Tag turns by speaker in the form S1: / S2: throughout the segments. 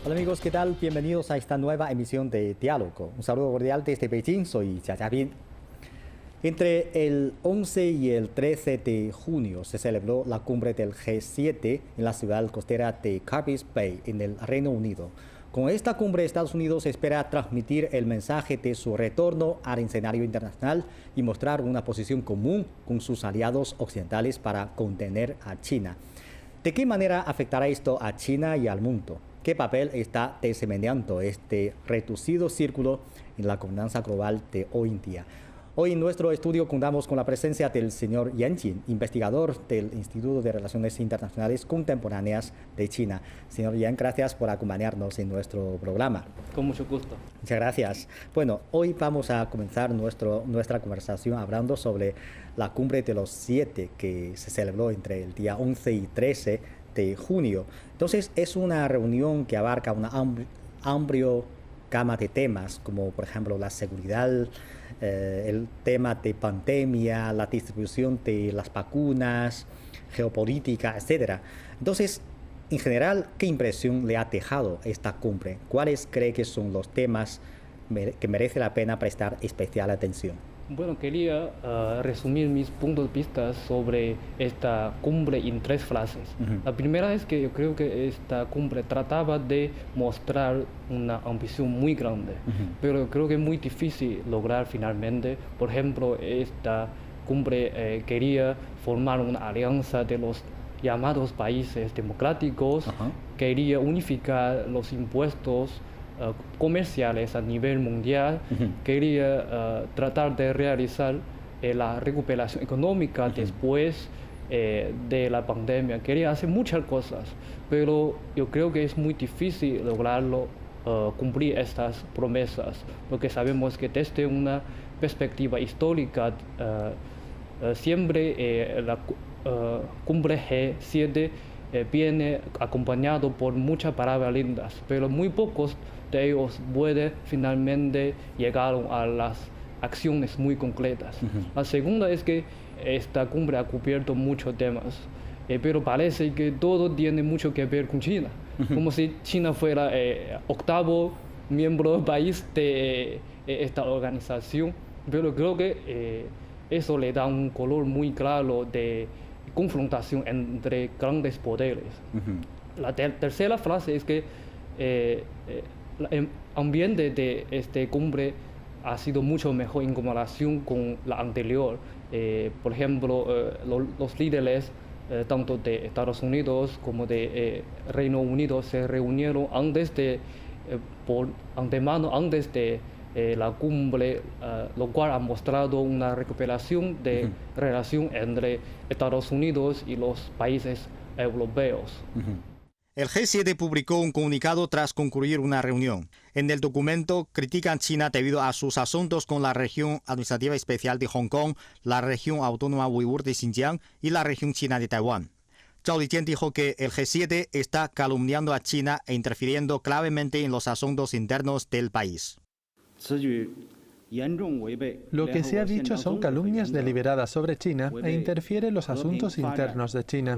S1: Hola amigos, ¿qué tal? Bienvenidos a esta nueva emisión de Diálogo. Un saludo cordial desde Beijing, soy Jia Jiabin. Entre el 11 y el 13 de junio se celebró la cumbre del G7 en la ciudad costera de Carbis Bay, en el Reino Unido. Con esta cumbre, Estados Unidos espera transmitir el mensaje de su retorno al escenario internacional y mostrar una posición común con sus aliados occidentales para contener a China. ¿De qué manera afectará esto a China y al mundo? ¿Qué papel está desempeñando este reducido círculo en la gobernanza global de hoy en día? Hoy en nuestro estudio contamos con la presencia del señor Yan Jin, investigador del Instituto de Relaciones Internacionales Contemporáneas de China. Señor Yan, gracias por acompañarnos en nuestro programa.
S2: Con mucho gusto.
S1: Muchas gracias. Bueno, hoy vamos a comenzar nuestra conversación hablando sobre la cumbre de los 7 que se celebró entre el día 11 y 13 de junio. Entonces, es una reunión que abarca una amplia gama de temas, como por ejemplo la seguridad, el tema de pandemia, la distribución de las vacunas, geopolítica, etc. Entonces, en general, ¿qué impresión le ha dejado esta cumbre? ¿Cuáles cree que son los temas que merece la pena prestar especial atención?
S2: Bueno, quería resumir mis puntos de vista sobre esta cumbre en 3 frases. La primera es que yo creo que esta cumbre trataba de mostrar una ambición muy grande, pero creo que es muy difícil lograr finalmente. Por ejemplo, esta cumbre quería formar una alianza de los llamados países democráticos, quería unificar los impuestos comerciales a nivel mundial, quería tratar de realizar la recuperación económica después de la pandemia, quería hacer muchas cosas, pero yo creo que es muy difícil lograrlo, cumplir estas promesas, porque sabemos que desde una perspectiva histórica siempre la cumbre G7 viene acompañado por muchas palabras lindas, pero muy pocos de ellos pueden finalmente llegar a las acciones muy concretas. La segunda es que esta cumbre ha cubierto muchos temas, pero parece que todo tiene mucho que ver con China, como si China fuera octavo miembro del país de esta organización, pero creo que eso le da un color muy claro de confrontación entre grandes poderes. La tercera frase es que el ambiente de esta cumbre ha sido mucho mejor en comparación con la anterior. Por ejemplo, los líderes tanto de Estados Unidos como de Reino Unido se reunieron por antemano antes de la cumbre, lo cual ha mostrado una recuperación de relación entre Estados Unidos y los países europeos.
S1: El G7 publicó un comunicado tras concluir una reunión. En el documento critican China debido a sus asuntos con la región administrativa especial de Hong Kong, la región autónoma uigur de Xinjiang y la región china de Taiwán. Zhao Lijian dijo que el G7 está calumniando a China e interfiriendo clavemente en los asuntos internos del país.
S3: Lo que se ha dicho son calumnias deliberadas sobre China e interfiere en los asuntos internos de China.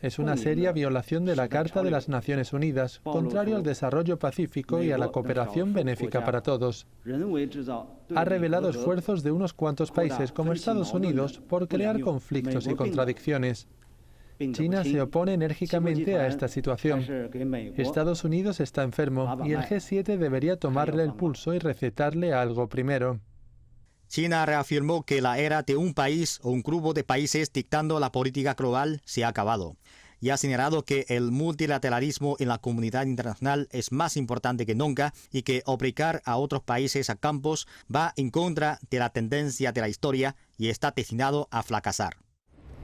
S3: Es una seria violación de la Carta de las Naciones Unidas, contrario al desarrollo pacífico y a la cooperación benéfica para todos. Ha revelado esfuerzos de unos cuantos países como Estados Unidos por crear conflictos y contradicciones. China se opone enérgicamente a esta situación. Estados Unidos está enfermo y el G7 debería tomarle el pulso y recetarle algo primero.
S1: China reafirmó que la era de un país o un grupo de países dictando la política global se ha acabado y ha señalado que el multilateralismo en la comunidad internacional es más importante que nunca y que obligar a otros países a campos va en contra de la tendencia de la historia y está destinado a fracasar.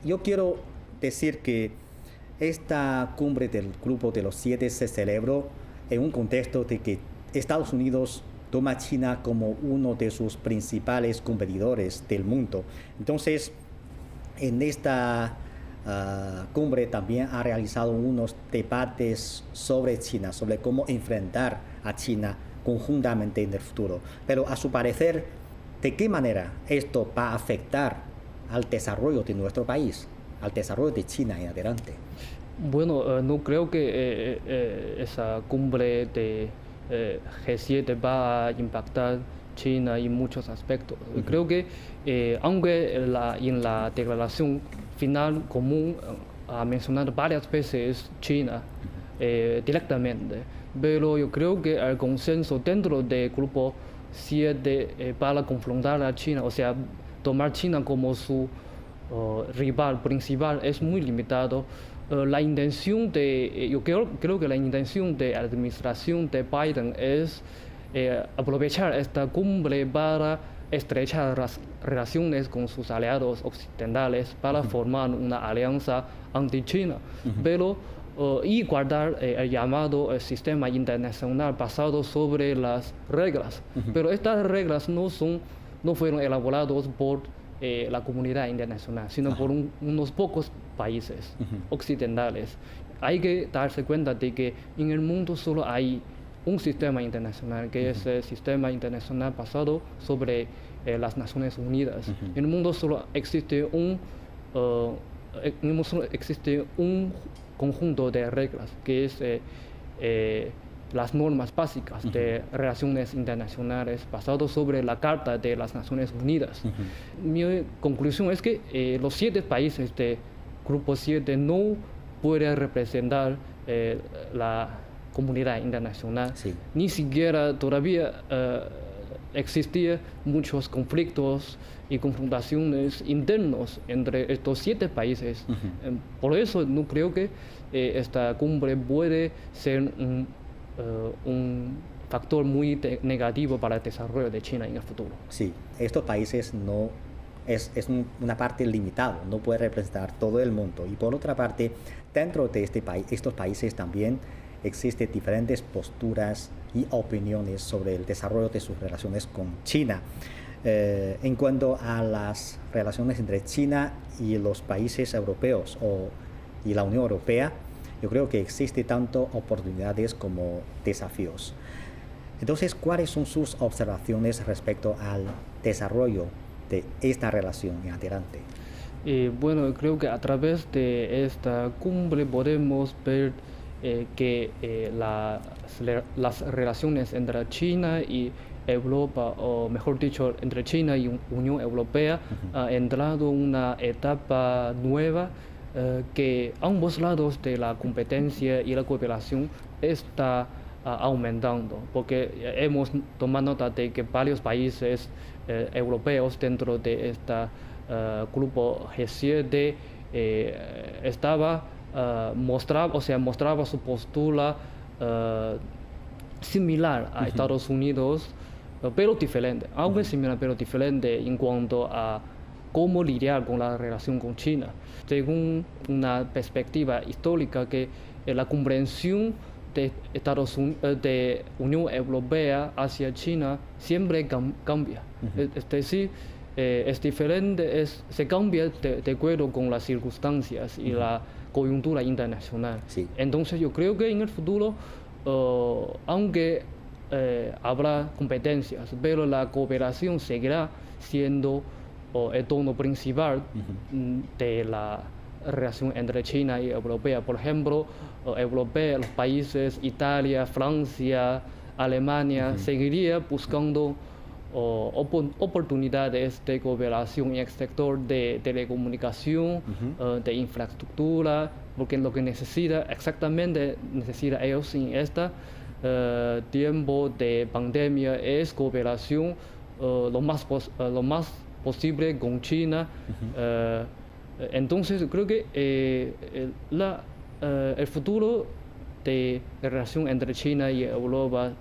S1: Yo quiero decir que esta cumbre del Grupo de los 7 se celebró en un contexto de que Estados Unidos toma a China como uno de sus principales competidores del mundo. Entonces, en esta cumbre también ha realizado unos debates sobre China, sobre cómo enfrentar a China conjuntamente en el futuro. Pero a su parecer, ¿de qué manera esto va a afectar al desarrollo de nuestro país, al desarrollo de China en adelante?
S2: Bueno, no creo que esa cumbre de G7 va a impactar China en muchos aspectos. Creo que aunque en la declaración final común ha mencionado varias veces China directamente, pero yo creo que el consenso dentro del grupo 7 para confrontar a China, o sea, tomar China como su rival principal es muy limitado. La intención yo creo que la intención de la administración de Biden es aprovechar esta cumbre para estrechar las relaciones con sus aliados occidentales para formar una alianza anti-China, pero y guardar el llamado sistema internacional basado sobre las reglas. Pero estas reglas no fueron elaboradas por la comunidad internacional, sino por unos pocos países occidentales. Hay que darse cuenta de que en el mundo solo hay un sistema internacional, que es el sistema internacional basado sobre las Naciones Unidas. En el mundo solo existe un conjunto de reglas, que es las normas básicas de relaciones internacionales basadas sobre la Carta de las Naciones Unidas. Mi conclusión es que los 7 países de Grupo 7 no pueden representar la comunidad internacional. Ni siquiera todavía existían muchos conflictos y confrontaciones internos entre estos 7 países. Por eso no creo que esta cumbre puede ser un factor muy negativo para el desarrollo de China en el futuro.
S1: Sí, estos países no es una parte limitada, no puede representar todo el mundo. Y por otra parte, dentro de estos países también existen diferentes posturas y opiniones sobre el desarrollo de sus relaciones con China. En cuanto a las relaciones entre China y los países europeos y la Unión Europea, yo creo que existen tanto oportunidades como desafíos. Entonces, ¿cuáles son sus observaciones respecto al desarrollo de esta relación en adelante?
S2: Bueno, creo que a través de esta cumbre podemos ver que las relaciones entre China y Europa, o mejor dicho, entre China y Unión Europea, ha entrado una etapa nueva que ambos lados de la competencia y la cooperación está aumentando, porque hemos tomado nota de que varios países europeos dentro de este grupo G7 mostraba su postura similar a Estados Unidos, pero diferente, aunque similar pero diferente en cuanto a cómo lidiar con la relación con China, según una perspectiva histórica que la comprensión de Unión Europea hacia China siempre cambia. Es decir, es diferente, se cambia de acuerdo con las circunstancias y la coyuntura internacional. Entonces yo creo que en el futuro, aunque habrá competencias, pero la cooperación seguirá siendo el tono principal de la relación entre China y Europea. Por ejemplo, Europea, los países Italia, Francia, Alemania, seguiría buscando oportunidades de cooperación en el sector de telecomunicación, de infraestructura, porque lo que necesita ellos en este tiempo de pandemia es cooperación lo más posible con China. Entonces creo que el futuro de la relación entre China y Europa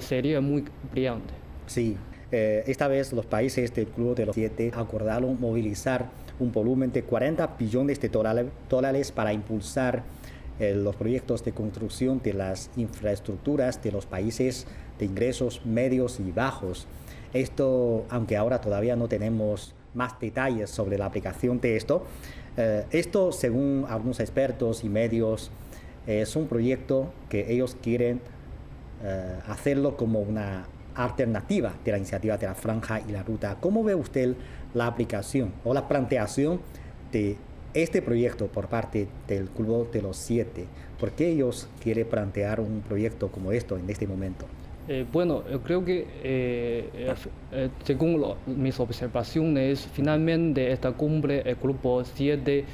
S2: sería muy brillante.
S1: Sí, esta vez los países del Club de los 7 acordaron movilizar un volumen de 40 billones de dólares para impulsar los proyectos de construcción de las infraestructuras de los países de ingresos medios y bajos. Esto, aunque ahora todavía no tenemos más detalles sobre la aplicación de esto, según algunos expertos y medios, es un proyecto que ellos quieren hacerlo como una alternativa de la iniciativa de la Franja y la Ruta. ¿Cómo ve usted la aplicación o la planteación de
S4: este proyecto por parte del Grupo de los 7, ¿por qué ellos quieren plantear un proyecto como esto en este momento?
S2: Bueno, yo creo que según mis observaciones, finalmente esta cumbre, el Grupo 7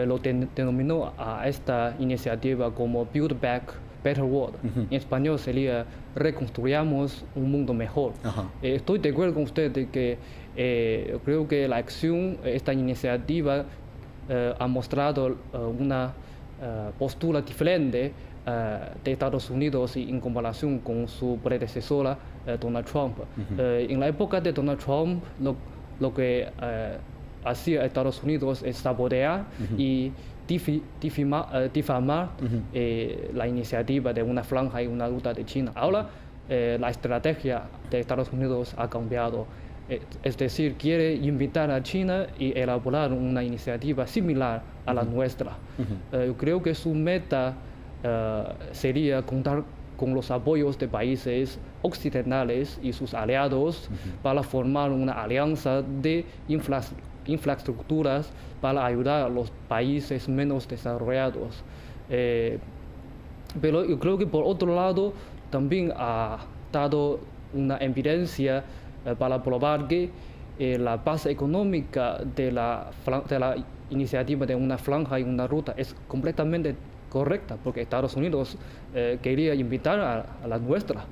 S2: lo denominó a esta iniciativa como Build Back Better World. En español sería reconstruyamos un mundo mejor. Estoy de acuerdo con usted de que yo creo que la acción, esta iniciativa ha mostrado una postura diferente de Estados Unidos en comparación con su predecesora Donald Trump. En la época de Donald Trump, lo que hacía Estados Unidos es sabotear y difamar la iniciativa de una franja y una ruta de China. Ahora la estrategia de Estados Unidos ha cambiado. Es decir, quiere invitar a China y elaborar una iniciativa similar a la nuestra. Yo creo que su meta sería contar con los apoyos de países occidentales y sus aliados para formar una alianza de infraestructuras para ayudar a los países menos desarrollados. Pero yo creo que por otro lado también ha dado una evidencia para probar que la base económica de la iniciativa de una franja y una ruta es completamente correcta, porque Estados Unidos quería invitar a la nuestra.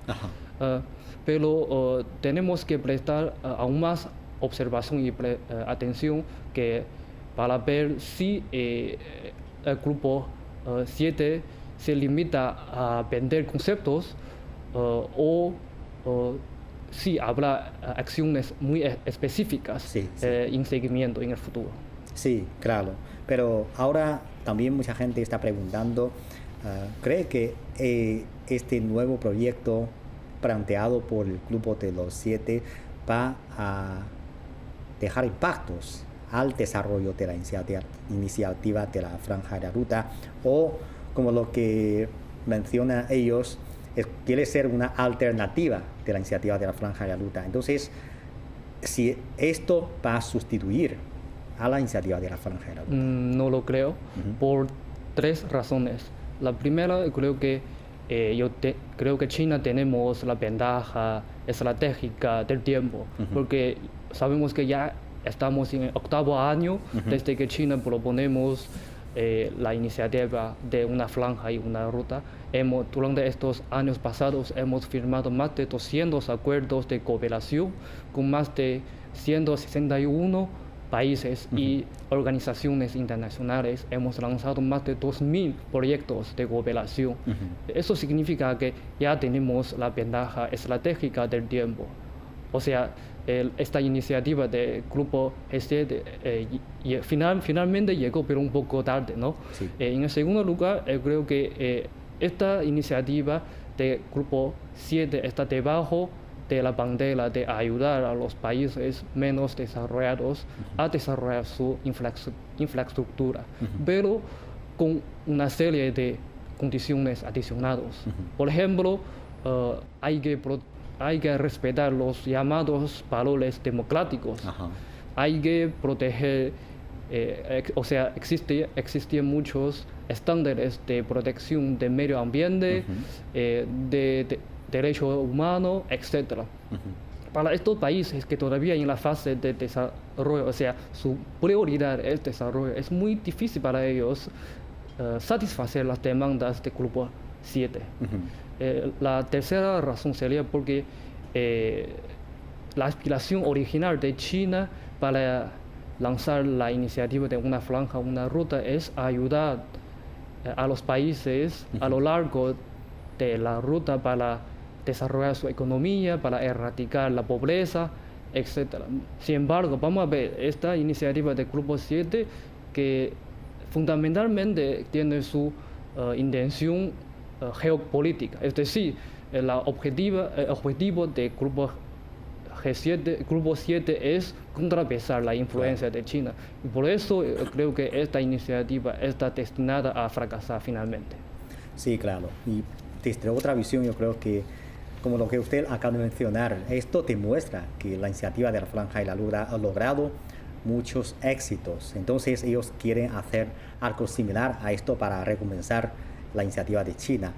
S2: Pero tenemos que prestar aún más observación y atención que para ver si el Grupo 7 se limita a vender conceptos o si habrá acciones muy específicas en seguimiento en el futuro.
S4: Sí, claro. Pero ahora también mucha gente está preguntando, ¿cree que este nuevo proyecto planteado por el Grupo de los 7 va a dejar impactos al desarrollo de la iniciativa de la Franja de la Ruta? O, como lo que mencionan ellos, quiere ser una alternativa de la iniciativa de la Franja de la Ruta. Entonces, si esto va a sustituir a la iniciativa de la Franja de la Ruta.
S2: No lo creo, por tres razones. La primera, creo que creo que China tenemos la ventaja estratégica del tiempo, porque sabemos que ya estamos en el 8º año desde que China proponemos la iniciativa de una franja y una ruta. Durante estos años pasados hemos firmado más de 200 acuerdos de cooperación con más de 161 países y organizaciones internacionales. Hemos lanzado más de 2.000 proyectos de cooperación. Eso significa que ya tenemos la ventaja estratégica del tiempo. O sea, esta iniciativa del Grupo G7 finalmente llegó, pero un poco tarde, ¿no?
S4: Sí.
S2: En el segundo lugar, creo que esta iniciativa del Grupo 7 está debajo de la bandera de ayudar a los países menos desarrollados a desarrollar su infraestructura, pero con una serie de condiciones adicionadas. Por ejemplo, hay que respetar los llamados valores democráticos. Hay que proteger, o sea, existen muchos estándares de protección del medio ambiente, de derechos humanos, etc. Para estos países que todavía en la fase de desarrollo, o sea, su prioridad es desarrollo, es muy difícil para ellos satisfacer las demandas del Grupo 7. La tercera razón sería porque la aspiración original de China para lanzar la iniciativa de una franja, una ruta, es ayudar a los países a lo largo de la ruta para desarrollar su economía, para erradicar la pobreza, etc. Sin embargo, vamos a ver esta iniciativa del Grupo 7 que fundamentalmente tiene su intención geopolítica, es decir, el objetivo del Grupo G7, Grupo 7 es contrapesar la influencia de China. Y por eso creo que esta iniciativa está destinada a fracasar finalmente.
S4: Sí, claro. Y desde otra visión, yo creo que, como lo que usted acaba de mencionar, esto demuestra que la iniciativa de la Franja y la Ruta ha logrado muchos éxitos. Entonces ellos quieren hacer algo similar a esto para recompensar la iniciativa de China.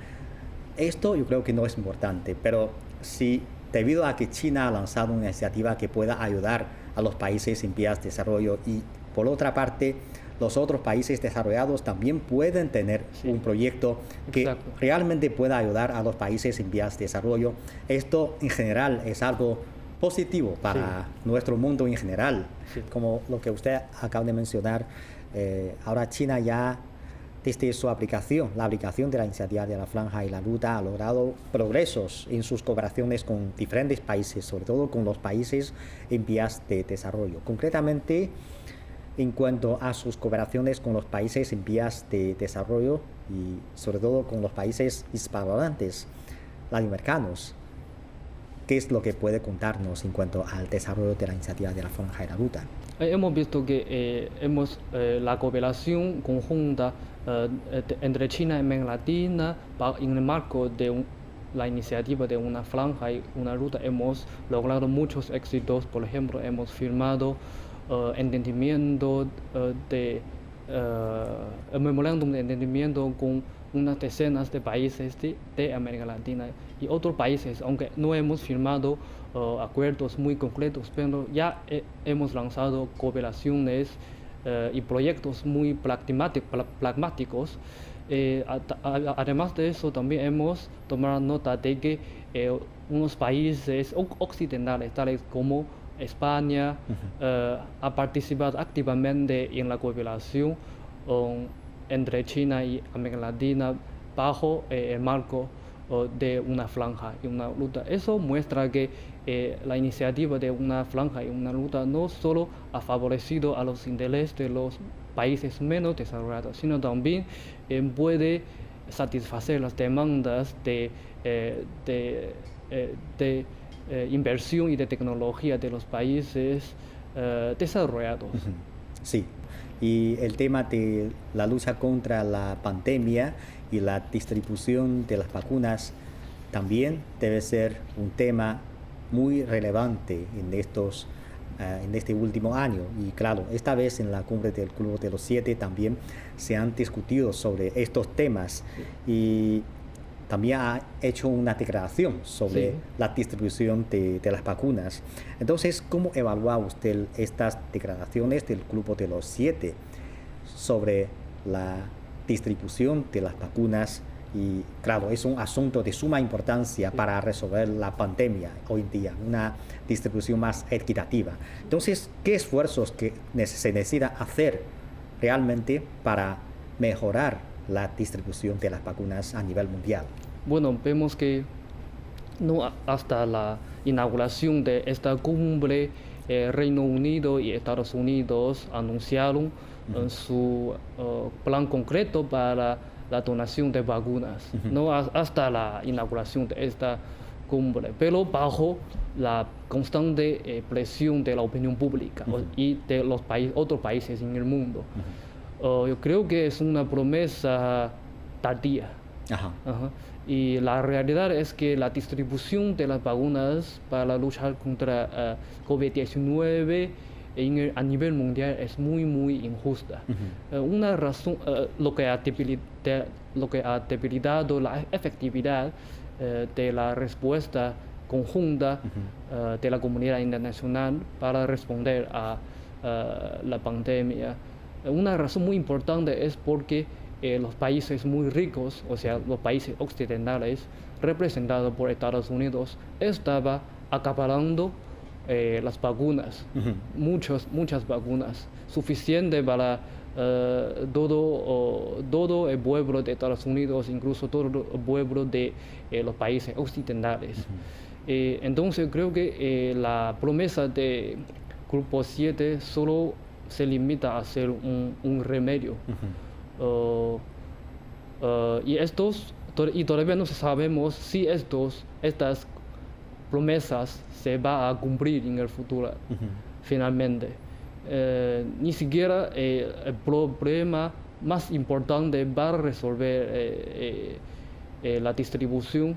S4: Esto yo creo que no es importante, pero si debido a que China ha lanzado una iniciativa que pueda ayudar a los países en vías de desarrollo y por otra parte los otros países desarrollados también pueden tener un proyecto que realmente pueda ayudar a los países en vías de desarrollo. Esto en general es algo positivo para nuestro mundo en general. Como lo que usted acaba de mencionar, ahora China ya desde su aplicación, la aplicación de la iniciativa de la Franja y la Ruta ha logrado progresos en sus cooperaciones con diferentes países, sobre todo con los países en vías de desarrollo. Concretamente, en cuanto a sus cooperaciones con los países en vías de desarrollo y sobre todo con los países hispanohablantes, latinoamericanos, ¿qué es lo que puede contarnos en cuanto al desarrollo de la iniciativa de la Franja y la Ruta?
S2: Hemos visto que la cooperación conjunta entre China y América Latina en el marco de la iniciativa de una franja y una ruta hemos logrado muchos éxitos. Por ejemplo, hemos firmado entendimiento el memorándum de entendimiento con unas decenas de países de América Latina y otros países, aunque no hemos firmado acuerdos muy concretos, pero ya hemos lanzado cooperaciones y proyectos muy pragmáticos. Además de eso, también hemos tomado nota de que unos países occidentales, tales como España, ha participado activamente en la cooperación entre China y América Latina bajo el marco de una franja y una ruta. Eso muestra que la iniciativa de una franja y una ruta no solo ha favorecido a los intereses de los países menos desarrollados, sino también puede satisfacer las demandas de inversión y de tecnología de los países desarrollados.
S4: Sí, y el tema de la lucha contra la pandemia y la distribución de las vacunas también debe ser un tema muy relevante en este último año. Y claro, esta vez en la cumbre del Club de los 7 también se han discutido sobre estos temas y también ha hecho una declaración sobre la distribución de las vacunas. Entonces, ¿cómo evalúa usted estas declaraciones del Club de los 7 sobre la distribución de las vacunas? Y claro, es un asunto de suma importancia para resolver la pandemia hoy en día, una distribución más equitativa. Entonces, ¿qué esfuerzos se necesita hacer realmente para mejorar la distribución de las vacunas a nivel mundial?
S2: Bueno, vemos que no hasta la inauguración de esta cumbre, Reino Unido y Estados Unidos anunciaron su plan concreto para la donación de vacunas, no hasta la inauguración de esta cumbre, pero bajo la constante presión de la opinión pública y de los otros países en el mundo. Yo creo que es una promesa tardía. Y la realidad es que la distribución de las vacunas para luchar contra COVID-19 a nivel mundial es muy injusta. Una razón, lo que ha debilitado la efectividad de la respuesta conjunta de la comunidad internacional para responder a la pandemia. Una razón muy importante es porque los países muy ricos, o sea, los países occidentales, representados por Estados Unidos, estaban acaparando las vacunas, muchas vacunas, suficiente para todo el pueblo de Estados Unidos, incluso todo el pueblo de los países occidentales. Entonces creo que la promesa de Grupo 7 solo se limita a ser un remedio. Y todavía no sabemos si estas promesas se va a cumplir en el futuro, finalmente. Ni siquiera el problema más importante para resolver la distribución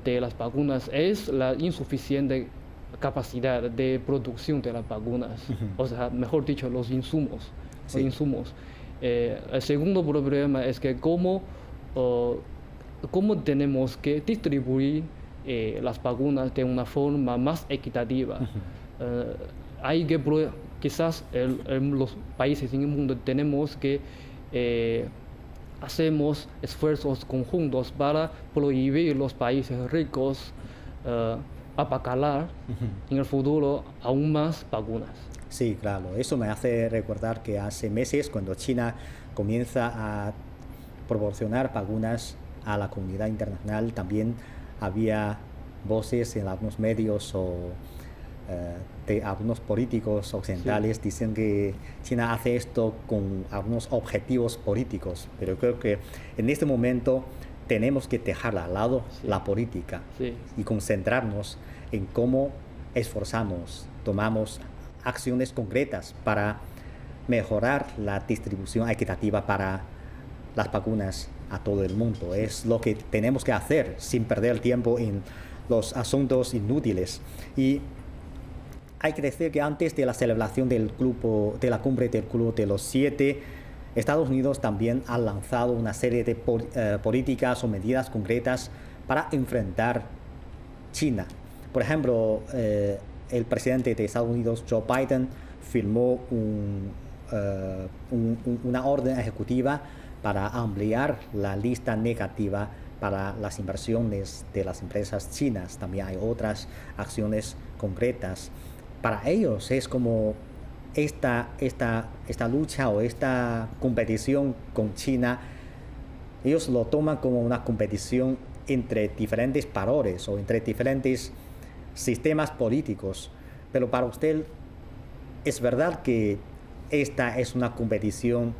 S2: de las vacunas es la insuficiente capacidad de producción de las vacunas, o sea, mejor dicho, los insumos.
S4: Sí.
S2: El segundo problema es que cómo tenemos que distribuir las vacunas de una forma más equitativa. Hay que quizás los países en el mundo tenemos que hacemos esfuerzos conjuntos para prohibir los países ricos apacalar en el futuro aún más vacunas.
S4: Sí, claro. Eso me hace recordar que hace meses, cuando China comienza a proporcionar vacunas a la comunidad internacional, también había voces en algunos medios o de algunos políticos occidentales dicen que China hace esto con algunos objetivos políticos, pero creo que en este momento tenemos que dejar al lado la política y concentrarnos en cómo esforzamos, tomamos acciones concretas para mejorar la distribución equitativa para las vacunas a todo el mundo. Es lo que tenemos que hacer sin perder tiempo en los asuntos inútiles. Y hay que decir que antes de la celebración de la cumbre del Club de los 7, Estados Unidos también ha lanzado una serie de políticas o medidas concretas para enfrentar China. Por ejemplo, el presidente de Estados Unidos, Joe Biden, firmó una orden ejecutiva para ampliar la lista negativa para las inversiones de las empresas chinas. También hay otras acciones concretas. Para ellos es como esta lucha o esta competición con China, ellos lo toman como una competición entre diferentes valores o entre diferentes sistemas políticos. Pero para usted, ¿es verdad que esta es una competición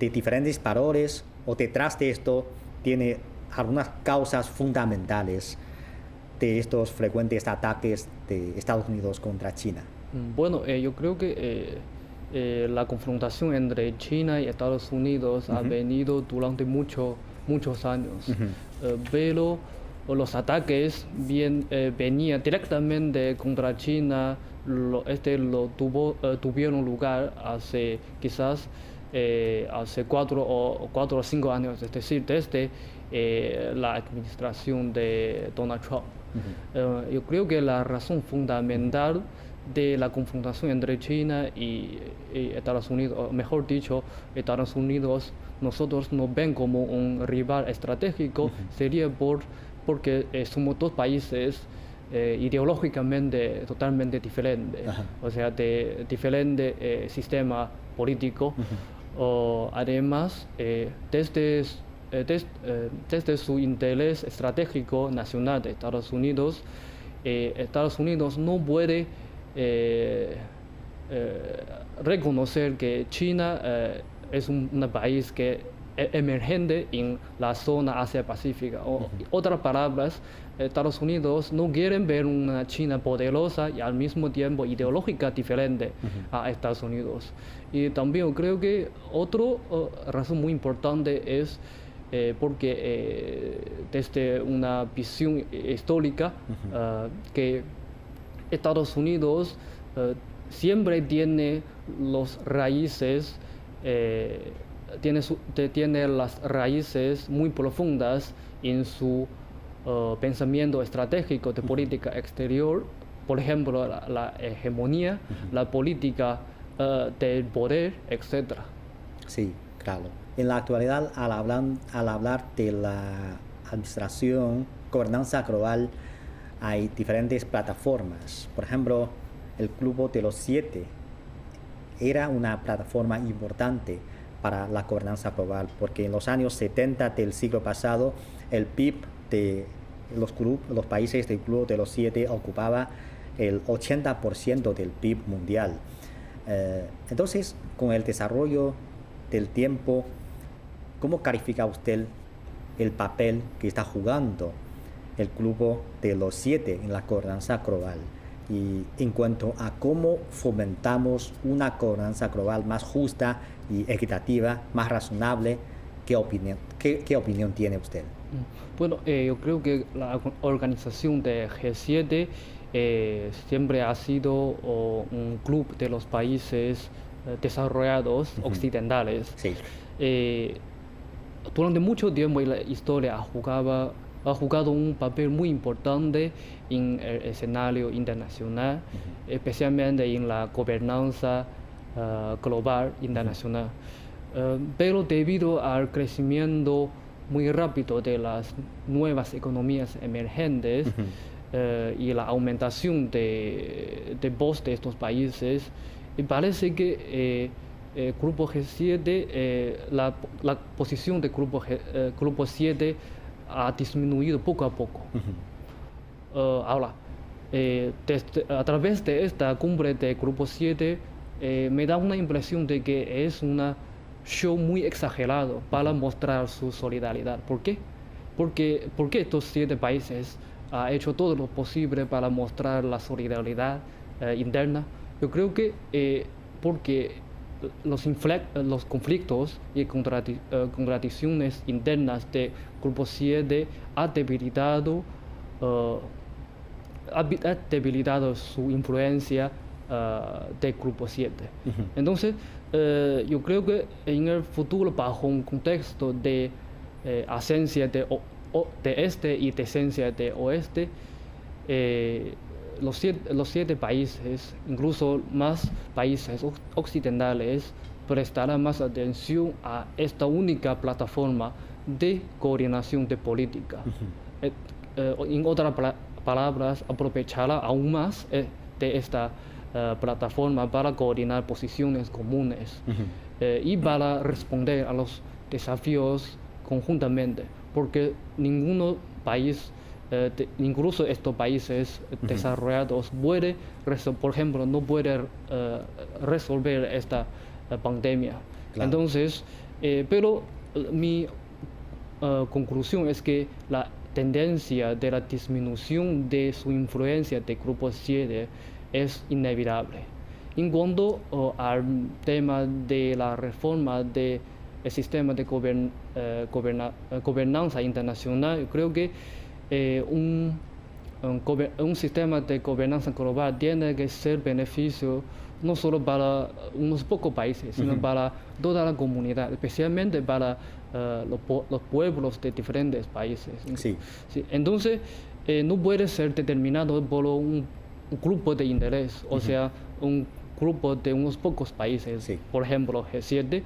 S4: de diferentes valores o detrás de esto tiene algunas causas fundamentales de estos frecuentes ataques de Estados Unidos contra China?
S2: Bueno, yo creo que la confrontación entre China y Estados Unidos ha venido durante muchos años, pero los ataques venían directamente contra China. Tuvieron lugar hace quizás hace 4 o 5 años, es decir, desde la administración de Donald Trump. Yo creo que la razón fundamental de la confrontación entre China y Estados Unidos, o mejor dicho, Estados Unidos, nosotros nos ven como un rival estratégico, sería porque somos dos países ideológicamente totalmente diferentes, o sea, de diferente sistema político. Además, desde su interés estratégico nacional de Estados Unidos no puede reconocer que China es un país que es emergente en la zona Asia-Pacífica. Otras palabras, Estados Unidos no quieren ver una China poderosa y al mismo tiempo ideológica diferente a Estados Unidos. Y también creo que otra razón muy importante es porque desde una visión histórica que Estados Unidos siempre tiene las raíces tiene las raíces muy profundas en su pensamiento estratégico de política exterior, por ejemplo, la hegemonía, la política del poder, etc.
S4: Sí, claro. En la actualidad, al hablar de la administración, gobernanza global, hay diferentes plataformas. Por ejemplo, el Club de los 7 era una plataforma importante para la gobernanza global, porque en los años 70 del siglo pasado, el PIB de los países del Club de los 7 ocupaba el 80% del PIB mundial. Entonces, con el desarrollo del tiempo, ¿cómo califica usted el papel que está jugando el Club de los 7 en la gobernanza global? Y en cuanto a cómo fomentamos una gobernanza global más justa y equitativa, más razonable, ¿qué opinión tiene usted?
S2: Bueno, yo creo que la organización de G7 siempre ha sido un club de los países desarrollados occidentales.
S4: Sí.
S2: Durante mucho tiempo en la historia ha jugado un papel muy importante en el escenario internacional, especialmente en la gobernanza global internacional. Pero debido al crecimiento muy rápido de las nuevas economías emergentes y la aumentación de voz de estos países, parece que el Grupo G7, la posición del Grupo 7 ha disminuido poco a poco. Ahora, a través de esta cumbre del Grupo 7, me da una impresión de que es un show muy exagerado para mostrar su solidaridad. ¿Por qué? Porque estos 7 países han hecho todo lo posible para mostrar la solidaridad interna. Yo creo que porque los conflictos y contradicciones internas del Grupo 7 ha debilitado su influencia del Grupo 7. Entonces, yo creo que en el futuro, bajo un contexto de ausencia de este y de esencia de oeste, los 7 países, incluso más países occidentales, prestarán más atención a esta única plataforma de coordinación de política. En otras palabras, aprovechará aún más de esta plataforma para coordinar posiciones comunes y para responder a los desafíos conjuntamente, porque ningún país, incluso estos países desarrollados, por ejemplo, no puede resolver esta pandemia. Claro. Entonces, pero mi conclusión es que la tendencia de la disminución de su influencia del Grupo 7 es inevitable. En cuanto al tema de la reforma del sistema de gobernanza internacional, creo que un sistema de gobernanza global tiene que ser beneficio no solo para unos pocos países, sino para toda la comunidad, especialmente para los pueblos de diferentes países.
S4: Sí.
S2: Sí. Entonces, no puede ser determinado por un grupo de interés, o sea, un grupo de unos pocos países, sí. Por ejemplo, G7.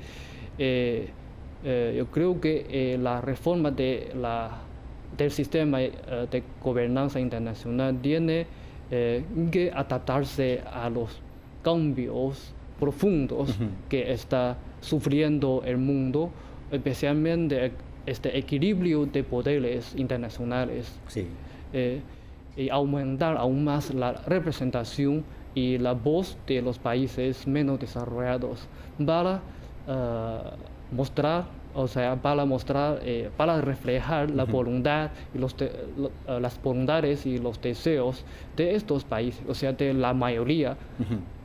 S2: Yo creo que la reforma del sistema de gobernanza internacional tiene que adaptarse a los cambios profundos que está sufriendo el mundo, especialmente este equilibrio de poderes internacionales,
S4: sí.
S2: Y aumentar aún más la representación y la voz de los países menos desarrollados para mostrar, para reflejar la voluntad y las voluntades y los deseos de estos países, o sea, de la mayoría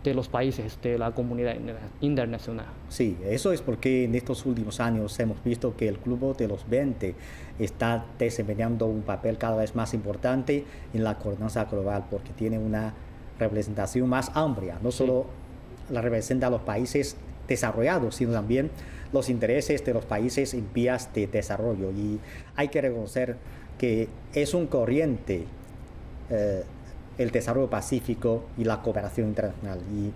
S2: de los países de la comunidad internacional.
S4: Sí, eso es porque en estos últimos años hemos visto que el Club de los 20 está desempeñando un papel cada vez más importante en la gobernanza global, porque tiene una representación más amplia, no solo la representa a los países desarrollados, sino también los intereses de los países en vías de desarrollo. Y hay que reconocer que es un corriente el desarrollo pacífico y la cooperación internacional. Y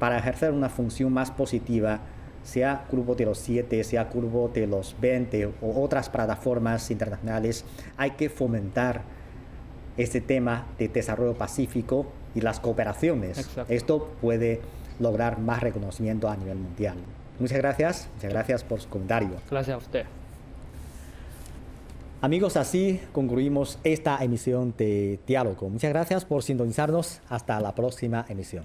S4: para ejercer una función más positiva, sea Grupo de los 7, sea Grupo de los 20 o otras plataformas internacionales, hay que fomentar este tema de desarrollo pacífico y las cooperaciones.
S2: Exacto.
S4: Esto puede lograr más reconocimiento a nivel mundial. Muchas gracias por su comentario.
S2: Gracias a usted.
S4: Amigos, así concluimos esta emisión de Diálogo. Muchas gracias por sintonizarnos. Hasta la próxima emisión.